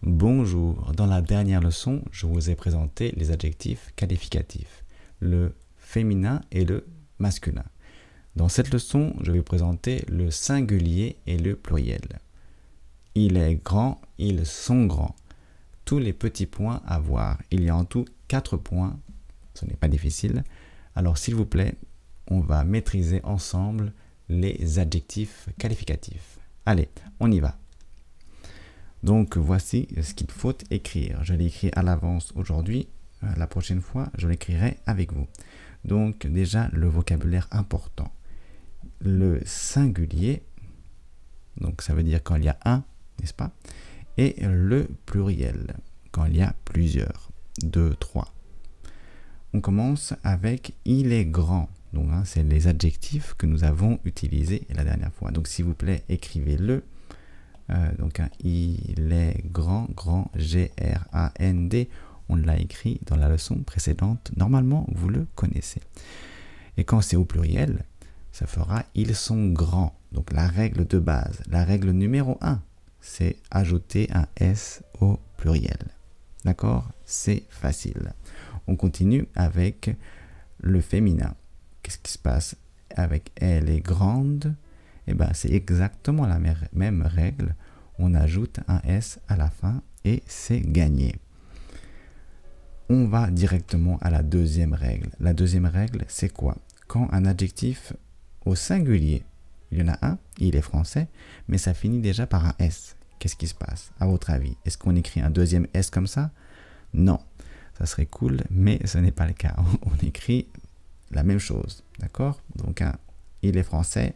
Bonjour, dans la dernière leçon, je vous ai présenté les adjectifs qualificatifs, le féminin et le masculin. Dans cette leçon, je vais présenter le singulier et le pluriel. Il est grand, ils sont grands. Tous les petits points à voir. Il y a en tout 4 points, ce n'est pas difficile. Alors s'il vous plaît, on va maîtriser ensemble les adjectifs qualificatifs. Allez, on y va. Donc voici ce qu'il faut écrire. Je l'ai écrit à l'avance aujourd'hui. La prochaine fois, je l'écrirai avec vous. Donc déjà, le vocabulaire important. Le singulier, donc ça veut dire quand il y a un, n'est-ce pas? Et le pluriel, quand il y a plusieurs, 2, 3. On commence avec « il est grand ». Donc c'est les adjectifs que nous avons utilisés la dernière fois. Donc s'il vous plaît, écrivez-le. Il est grand, grand, G-R-A-N-D. On l'a écrit dans la leçon précédente. Normalement, vous le connaissez. Et quand c'est au pluriel, ça fera ils sont grands. Donc la règle de base, la règle numéro 1, c'est ajouter un S au pluriel. D'accord? C'est facile. On continue avec le féminin. Qu'est-ce qui se passe avec elle est grande? Eh bien, c'est exactement la même règle. On ajoute un S à la fin et c'est gagné. On va directement à la deuxième règle. La deuxième règle, c'est quoi? Quand un adjectif au singulier, il y en a un, il est français, mais ça finit déjà par un S. Qu'est-ce qui se passe, à votre avis? Est-ce qu'on écrit un deuxième S comme ça? Non. Ça serait cool, mais ce n'est pas le cas. On écrit la même chose. D'accord? Donc, il est français.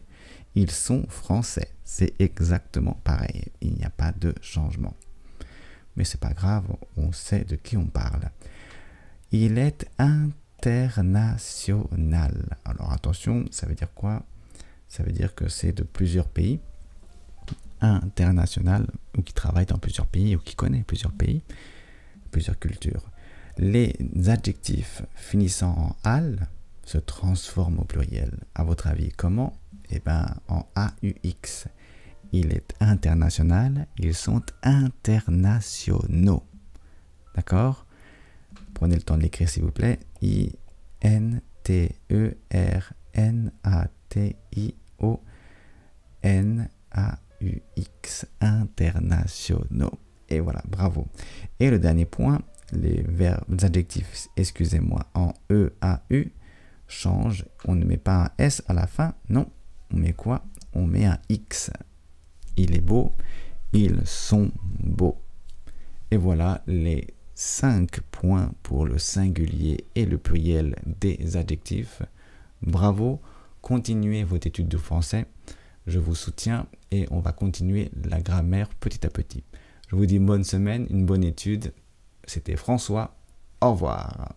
Ils sont français. C'est exactement pareil. Il n'y a pas de changement. Mais c'est pas grave, on sait de qui on parle. Il est international. Alors attention, ça veut dire quoi? Ça veut dire que c'est de plusieurs pays. International, ou qui travaille dans plusieurs pays, ou qui connaît plusieurs pays, plusieurs cultures. Les adjectifs finissant en al se transforment au pluriel. À votre avis, comment? Eh bien, en AUX. Il est international, ils sont internationaux. D'accord? Prenez le temps de l'écrire, s'il vous plaît. I-N-T-E-R-N-A-T-I-O-N-A-U-X. Internationaux. Et voilà, bravo. Et le dernier point, les adjectifs, excusez-moi, en E-A-U changent. On ne met pas un S à la fin, non. On met quoi? On met un X. Il est beau, ils sont beaux. Et voilà les 5 points pour le singulier et le pluriel des adjectifs. Bravo, continuez votre étude de français. Je vous soutiens et on va continuer la grammaire petit à petit. Je vous dis bonne semaine, une bonne étude. C'était François. Au revoir.